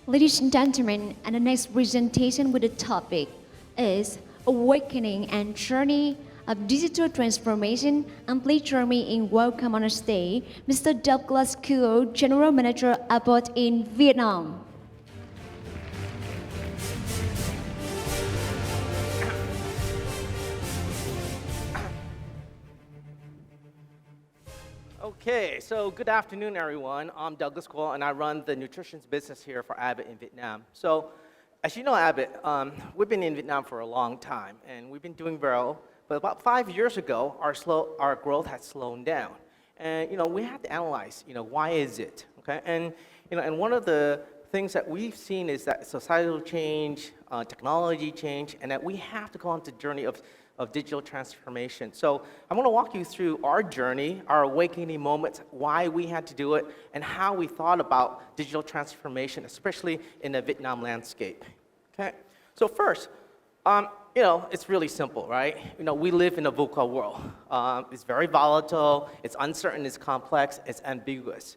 Ladies and gentlemen, and the next presentation with the topic is Awakening and Journey of Digital Transformation, and please join me in welcome on stage Mr. Douglas Kuo, General Manager Abbott in Vietnam. Okay, so good afternoon, everyone. I'm Douglas Kuo, and I run the nutrition business here for Abbott in Vietnam. So, as you know, Abbott, we've been in Vietnam for a long time, and we've been doing well. But about 5 years ago, our growth had slowed down, and we had to analyze, why is it? Okay, and one of the things that we've seen is that societal change, technology change, and that we have to go on the journey of digital transformation. So I'm going to walk you through our journey, our awakening moments, why we had to do it, and how we thought about digital transformation, especially in the Vietnam landscape. Okay, so first, it's really simple, right? We live in a VUCA world. It's very volatile, it's uncertain, it's complex, it's ambiguous.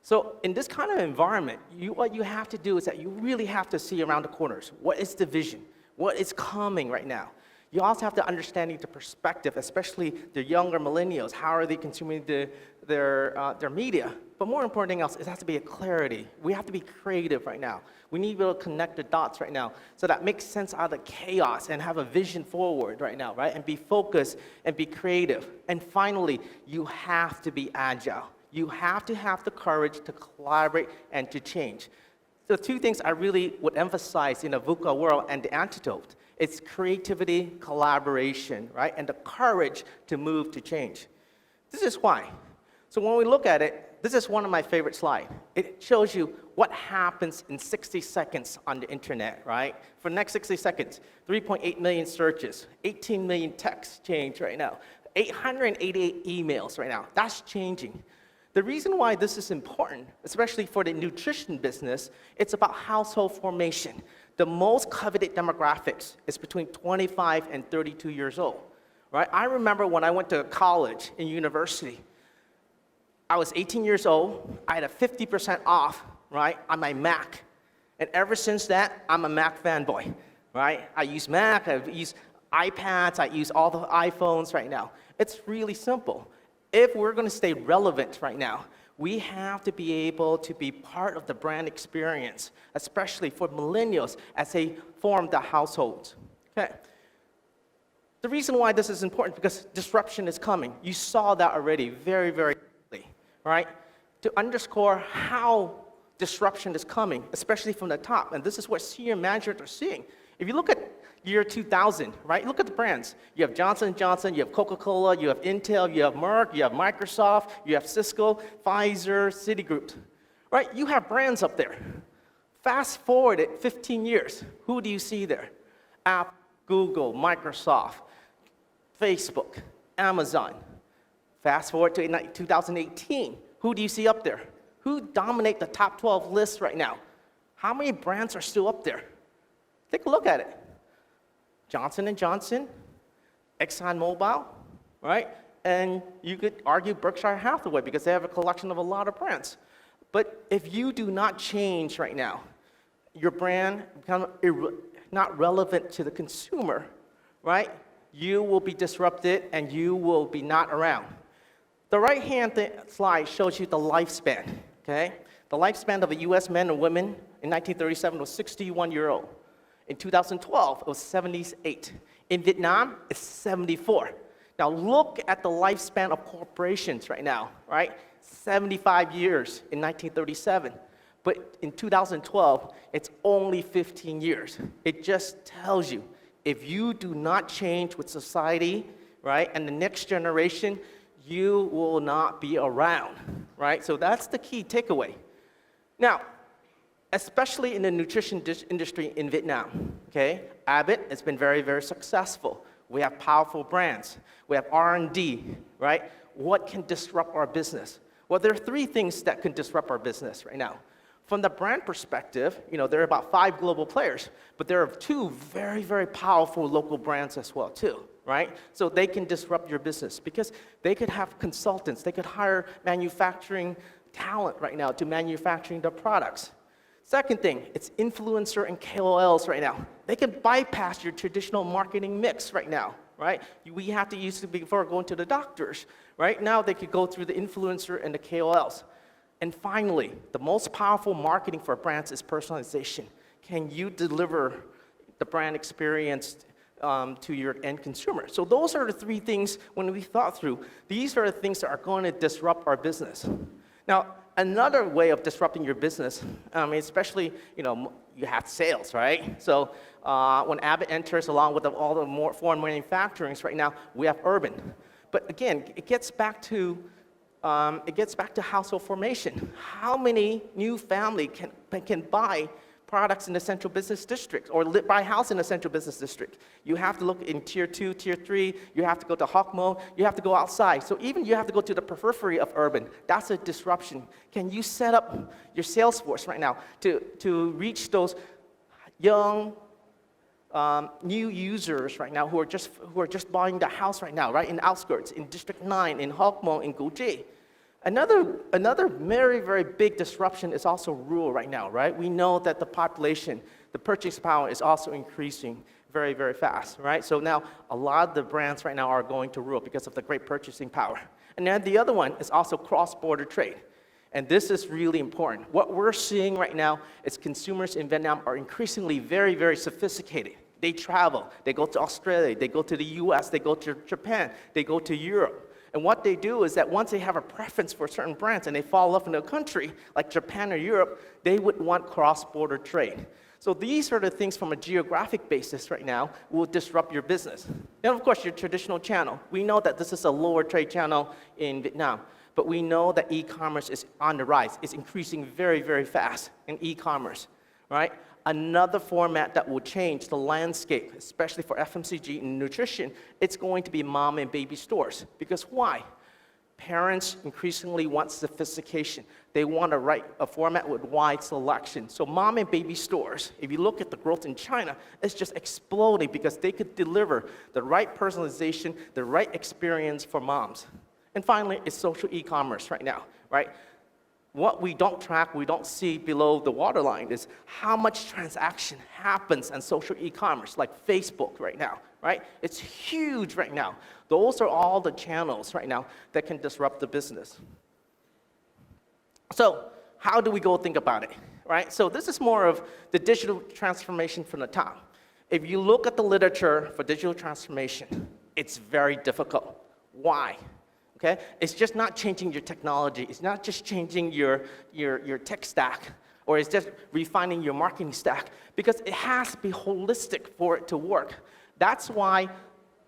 So in this kind of environment, what you have to do is that you really have to see around the corners. What is the vision? What is coming right now? You also have to understand the perspective, especially the younger millennials. How are they consuming their media? But more important than else, it has to be a clarity. We have to be creative right now. We need to be able to connect the dots right now so that makes sense out of the chaos and have a vision forward right now, right? And be focused and be creative. And finally, you have to be agile. You have to have the courage to collaborate and to change. The two things I really would emphasize in a VUCA world and the antidote. It's creativity, collaboration, right? And the courage to move to change. This is why. So when we look at it, this is one of my favorite slides. It shows you what happens in 60 seconds on the internet, right? For the next 60 seconds, 3.8 million searches, 18 million texts change right now, 888 emails right now. That's changing. The reason why this is important, especially for the nutrition business, it's about household formation. The most coveted demographics is between 25 and 32 years old, right? I remember when I went to college and university, I was 18 years old, I had a 50% off, right, on my Mac. And ever since that, I'm a Mac fanboy, right? I use Mac, I use iPads, I use all the iPhones right now. It's really simple. If we're going to stay relevant right now, we have to be able to be part of the brand experience, especially for millennials as they form the households. Okay. The reason why this is important is because disruption is coming. You saw that already very, very quickly, right? To underscore how disruption is coming, especially from the top, and this is what senior managers are seeing. If you look at year 2000, right? Look at the brands. You have Johnson & Johnson, you have Coca-Cola, you have Intel, you have Merck, you have Microsoft, you have Cisco, Pfizer, Citigroup, right? You have brands up there. Fast forward it 15 years. Who do you see there? Apple, Google, Microsoft, Facebook, Amazon. Fast forward to 2018. Who do you see up there? Who dominate the top 12 lists right now? How many brands are still up there? Take a look at it. Johnson & Johnson, ExxonMobil, right? And you could argue Berkshire Hathaway because they have a collection of a lot of brands. But if you do not change right now, your brand becomes not relevant to the consumer, right? You will be disrupted and you will be not around. The right-hand slide shows you the lifespan, okay? The lifespan of a US men and women in 1937 was 61-year-old. In 2012, it was 78. In Vietnam, it's 74. Now look at the lifespan of corporations right now, right? 75 years in 1937. But in 2012, it's only 15 years. It just tells you, if you do not change with society, right, and the next generation, you will not be around, right? So that's the key takeaway. Now, especially in the nutrition industry in Vietnam, okay? Abbott has been very, very successful. We have powerful brands. We have R&D, right? What can disrupt our business? Well, there are three things that can disrupt our business right now. From the brand perspective, there are about 5 global players, but there are 2 very, very powerful local brands as well, too, right? So they can disrupt your business because they could have consultants, they could hire manufacturing talent right now to manufacturing their products. Second thing, it's influencer and KOLs right now. They can bypass your traditional marketing mix right now, right? We have to use it before going to the doctors. Right now, they could go through the influencer and the KOLs. And finally, the most powerful marketing for brands is personalization. Can you deliver the brand experience to your end consumer? So those are the three things when we thought through. These are the things that are going to disrupt our business. Now, another way of disrupting your business, especially, you have sales, right? So when Abbott enters along with all the more foreign manufacturings right now, we have urban. But again, it gets back to household formation. How many new family can buy products in the central business district or buy a house in the central business district? You have to look in tier 2, tier 3, you have to go to Hokmo, you have to go outside. So even you have to go to the periphery of urban. That's a disruption. Can you set up your sales force right now to reach those young, new users right now who are just buying the house right now, right, in the outskirts, in District 9, in Hokmo, in Guji? Another very, very big disruption is also rural right now, right? We know that the population, the purchasing power is also increasing very, very fast, right? So now a lot of the brands right now are going to rural because of the great purchasing power. And then the other one is also cross-border trade. And this is really important. What we're seeing right now is consumers in Vietnam are increasingly very, very sophisticated. They travel, they go to Australia, they go to the US, they go to Japan, they go to Europe. And what they do is that once they have a preference for certain brands and they fall in love in a country like Japan or Europe, they would want cross-border trade. So these are the things from a geographic basis right now will disrupt your business. And of course, your traditional channel. We know that this is a lower trade channel in Vietnam, but we know that e-commerce is on the rise. It's increasing very, very fast in e-commerce, right? Another format that will change the landscape, especially for FMCG and nutrition, it's going to be mom and baby stores. Because why? Parents increasingly want sophistication. They want a format with wide selection. So mom and baby stores, if you look at the growth in China, it's just exploding because they could deliver the right personalization, the right experience for moms. And finally, it's social e-commerce right now, right? What we don't track, we don't see below the waterline is how much transaction happens on social e-commerce, like Facebook right now, right? It's huge right now. Those are all the channels right now that can disrupt the business. So how do we go think about it, right? So this is more of the digital transformation from the top. If you look at the literature for digital transformation, it's very difficult. Why? Okay? It's just not changing your technology. It's not just changing your tech stack, or it's just refining your marketing stack, because it has to be holistic for it to work. That's why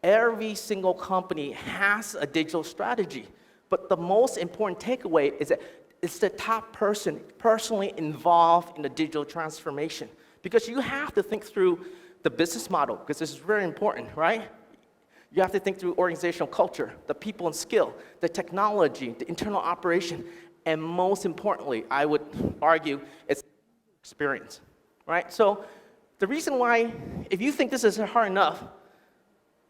every single company has a digital strategy. But the most important takeaway is that it's the top person personally involved in the digital transformation. Because you have to think through the business model, because this is very important, right? You have to think through organizational culture, the people and skill, the technology, the internal operation, and most importantly, I would argue, it's experience, right? So the reason why, if you think this is hard enough,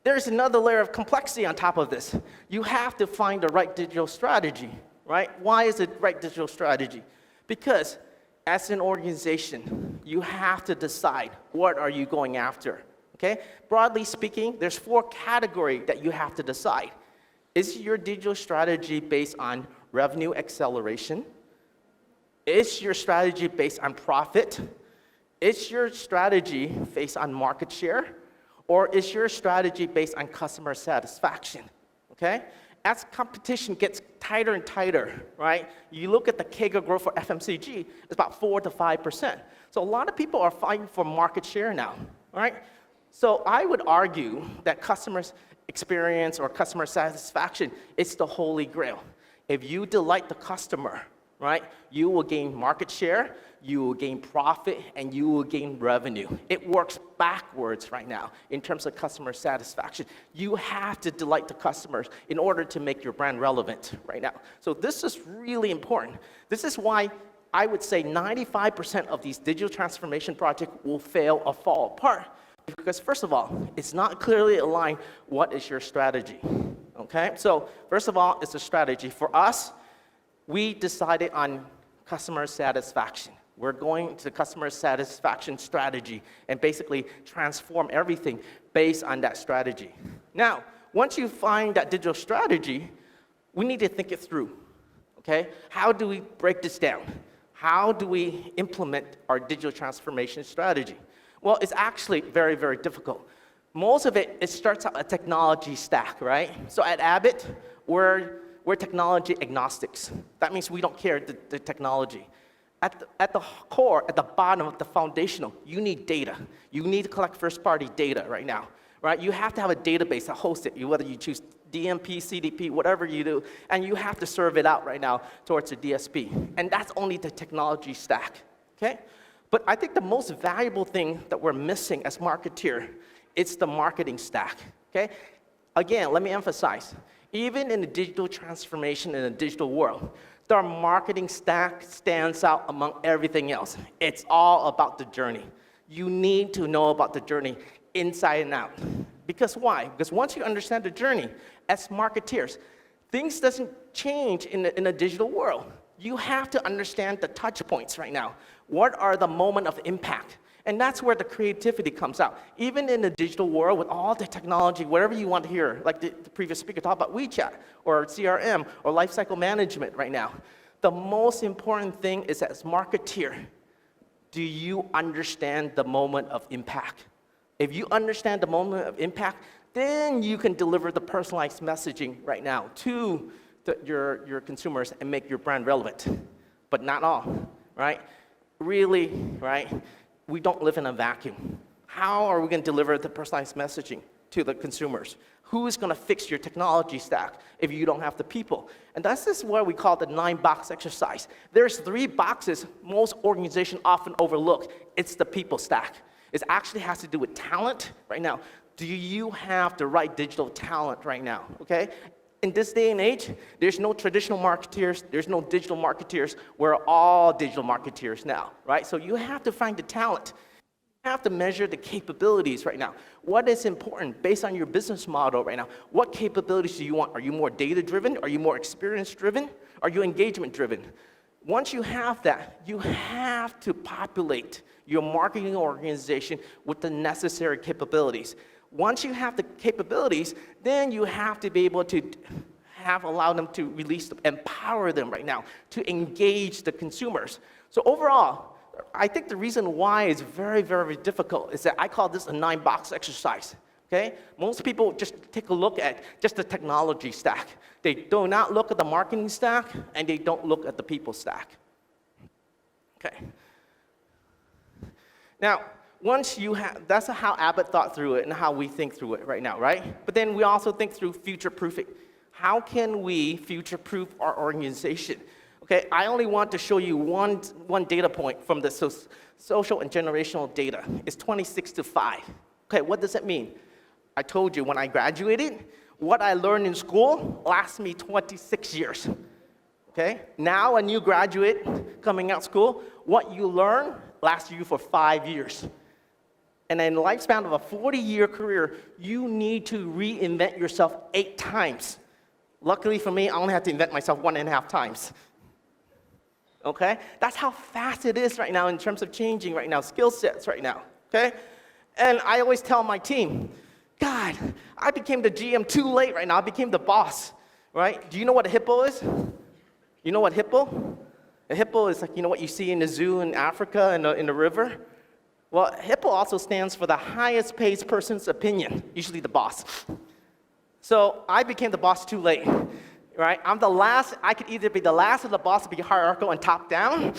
there's another layer of complexity on top of this. You have to find the right digital strategy, right? Why is it right digital strategy? Because as an organization, you have to decide what are you going after. Okay? Broadly speaking, there's 4 categories that you have to decide. Is your digital strategy based on revenue acceleration? Is your strategy based on profit? Is your strategy based on market share? Or is your strategy based on customer satisfaction? Okay? As competition gets tighter and tighter, right? You look at the CAGR growth for FMCG, it's about 4 to 5%. So a lot of people are fighting for market share now, right? So I would argue that customer experience or customer satisfaction is the holy grail. If you delight the customer, right, you will gain market share, you will gain profit, and you will gain revenue. It works backwards right now in terms of customer satisfaction. You have to delight the customers in order to make your brand relevant right now. So this is really important. This is why I would say 95% of these digital transformation projects will fail or fall apart. because first of all, it's not clearly aligned what is your strategy, okay? So first of all, it's a strategy. For us, we decided on customer satisfaction. We're going to customer satisfaction strategy and basically transform everything based on that strategy. Now, once you find that digital strategy, we need to think it through, okay? How do we break this down? How do we implement our digital transformation strategy? Well, it's actually very, very difficult. Most of it starts out a technology stack, right? So at Abbott, we're technology agnostics. That means we don't care the technology. At the core, at the bottom of the foundational, you need data. You need to collect first-party data right now, right? You have to have a database that hosts it, whether you choose DMP, CDP, whatever you do, and you have to serve it out right now towards a DSP. And that's only the technology stack, okay? But I think the most valuable thing that we're missing as marketeer, it's the marketing stack, okay? Again, let me emphasize, even in the digital transformation in the digital world, the marketing stack stands out among everything else. It's all about the journey. You need to know about the journey inside and out. Because why? Because once you understand the journey, as marketeers, things doesn't change in the digital world. You have to understand the touch points right now. What are the moment of impact? And that's where the creativity comes out. Even in the digital world, with all the technology, whatever you want to hear, like the previous speaker talked about WeChat, or CRM, or lifecycle management right now. The most important thing is as marketeer, do you understand the moment of impact? If you understand the moment of impact, then you can deliver the personalized messaging right now to your consumers and make your brand relevant. But not all, right? Really, right? We don't live in a vacuum. How are we going to deliver the personalized messaging to the consumers? Who is going to fix your technology stack if you don't have the people? And that's just what we call the 9-box exercise. There's 3 boxes most organizations often overlook. It's the people stack. It actually has to do with talent right now. Do you have the right digital talent right now, okay? In this day and age, there's no traditional marketeers, there's no digital marketeers. We're all digital marketeers now, right? So you have to find the talent. You have to measure the capabilities right now. What is important based on your business model right now? What capabilities do you want? Are you more data-driven? Are you more experience-driven? Are you engagement-driven? Once you have that, you have to populate your marketing organization with the necessary capabilities. Once you have the capabilities, then you have to be able to allow them to release them, empower them right now to engage the consumers. So overall, I think the reason why it's very, very difficult is that I call this a 9-box exercise, okay? Most people just take a look at just the technology stack. They do not look at the marketing stack, and they don't look at the people stack. Okay. Now, once you have, that's how Abbott thought through it and how we think through it right now, right? But then we also think through future-proofing. How can we future-proof our organization? Okay, I only want to show you one data point from the social and generational data. It's 26-5. Okay, what does that mean? I told you when I graduated, what I learned in school lasts me 26 years. Okay, now a new graduate coming out of school, what you learn lasts you for 5 years. And in the lifespan of a 40-year career, you need to reinvent yourself 8 times. Luckily for me, I only have to invent myself 1.5 times. Okay? That's how fast it is right now in terms of changing right now, skill sets right now. Okay? And I always tell my team, God, I became the GM too late right now. I became the boss, right? Do you know what a hippo is? You know what hippo? A hippo is like, you know what you see in the zoo in Africa in the river? Well, hippo also stands for the highest paid person's opinion, usually the boss. So I became the boss too late, right? I'm the last, I could either be the last of the boss to be hierarchical and top down,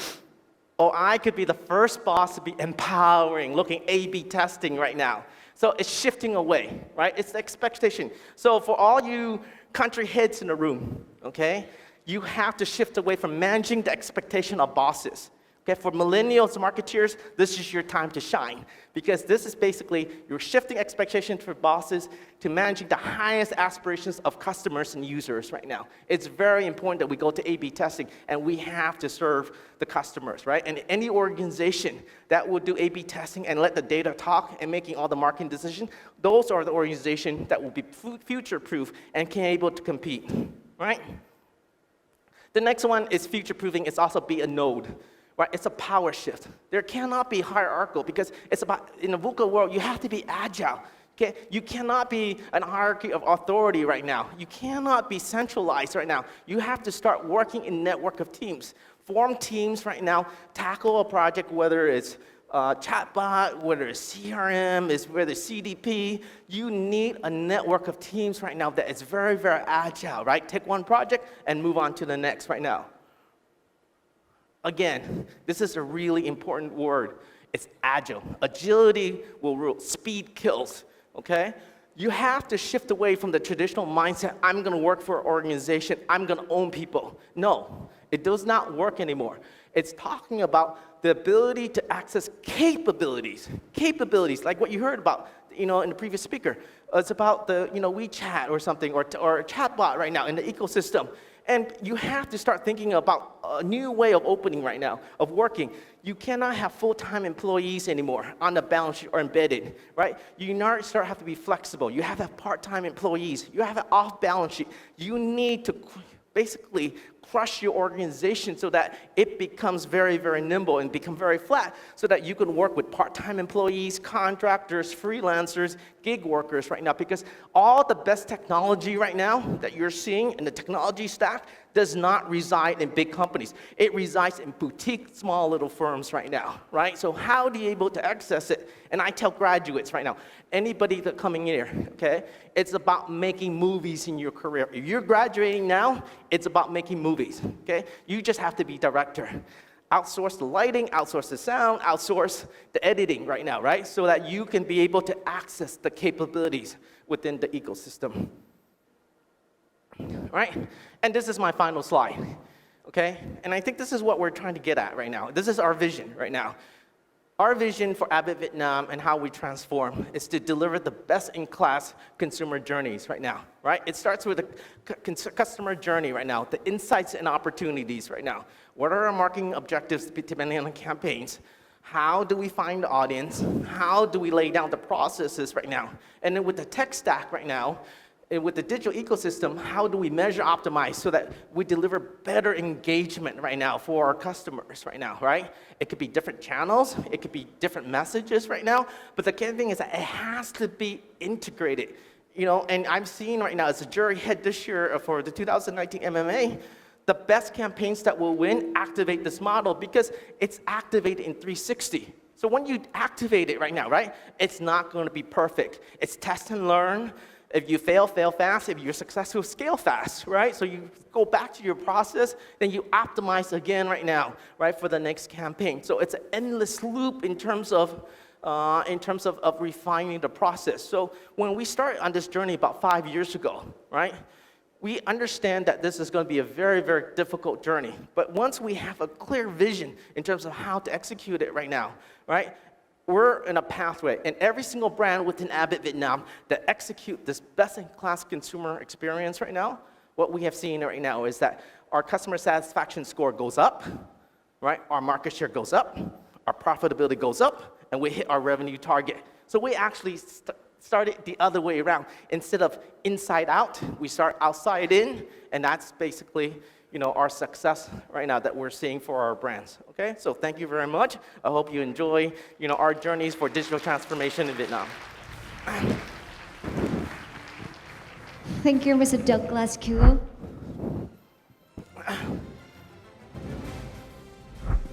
or I could be the first boss to be empowering, looking A/B testing right now. So it's shifting away, right? It's the expectation. So for all you country heads in the room, okay, you have to shift away from managing the expectation of bosses. Okay, for millennials, marketeers, this is your time to shine because this is basically you're shifting expectations for bosses to managing the highest aspirations of customers and users right now. It's very important that we go to A/B testing and we have to serve the customers, right? And any organization that will do A/B testing and let the data talk and making all the marketing decisions, those are the organizations that will be future-proof and can able to compete, right? The next one is future-proofing. It's also be a node. Right? It's a power shift. There cannot be hierarchical because it's about, in the VUCA world, you have to be agile. Okay? You cannot be an hierarchy of authority right now. You cannot be centralized right now. You have to start working in network of teams. Form teams right now, tackle a project, whether it's chatbot, whether it's CRM, whether it's CDP. You need a network of teams right now that is very, very agile, right? Take one project and move on to the next right now. Again, this is a really important word. It's agile. Agility will rule. Speed kills, okay? You have to shift away from the traditional mindset, I'm gonna work for an organization, I'm gonna own people. No, it does not work anymore. It's talking about the ability to access capabilities. Capabilities, like what you heard about, in the previous speaker. It's about the, WeChat or something, or a chatbot right now in the ecosystem. And you have to start thinking about a new way of opening right now, of working. You cannot have full-time employees anymore on the balance sheet or embedded, right? You have to be flexible. You have to have part-time employees. You have an off-balance sheet. You need to basically crush your organization so that it becomes very, very nimble and become very flat so that you can work with part-time employees, contractors, freelancers, gig workers right now, because all the best technology right now that you're seeing in the technology stack does not reside in big companies. It resides in boutique, small little firms right now, right? So how do you able to access it? And I tell graduates right now, anybody that coming here, okay? It's about making movies in your career. If you're graduating now, it's about making movies, okay? You just have to be director. Outsource the lighting, outsource the sound, outsource the editing right now, right? So that you can be able to access the capabilities within the ecosystem. Right? And this is my final slide, okay? And I think this is what we're trying to get at right now. This is our vision right now. Our vision for Abbott Vietnam and how we transform is to deliver the best-in-class consumer journeys right now, right? It starts with the customer journey right now, the insights and opportunities right now. What are our marketing objectives depending on the campaigns? How do we find the audience? How do we lay down the processes right now? And then with the tech stack right now, and with the digital ecosystem, how do we measure, optimize so that we deliver better engagement right now for our customers right now, right? It could be different channels, it could be different messages right now, but the key thing is that it has to be integrated. And I'm seeing right now as a jury head this year for the 2019 MMA, the best campaigns that will win activate this model because it's activated in 360. So when you activate it right now, right, it's not going to be perfect. It's test and learn. If you fail, fail fast. If you're successful, scale fast, right? So you go back to your process, then you optimize again right now, right, for the next campaign. So it's an endless loop in terms of refining the process. So when we started on this journey about 5 years ago, right, we understand that this is going to be a very, very difficult journey. But once we have a clear vision in terms of how to execute it right now, right, we're in a pathway, and every single brand within Abbott Vietnam that execute this best-in-class consumer experience right now, what we have seen right now is that our customer satisfaction score goes up, right? Our market share goes up, our profitability goes up, and we hit our revenue target. So we actually started the other way around. Instead of inside out, we start outside in, and that's basically our success right now that we're seeing for our brands, okay? So thank you very much. I hope you enjoy, our journeys for digital transformation in Vietnam. Thank you, Mr. Douglas Koo.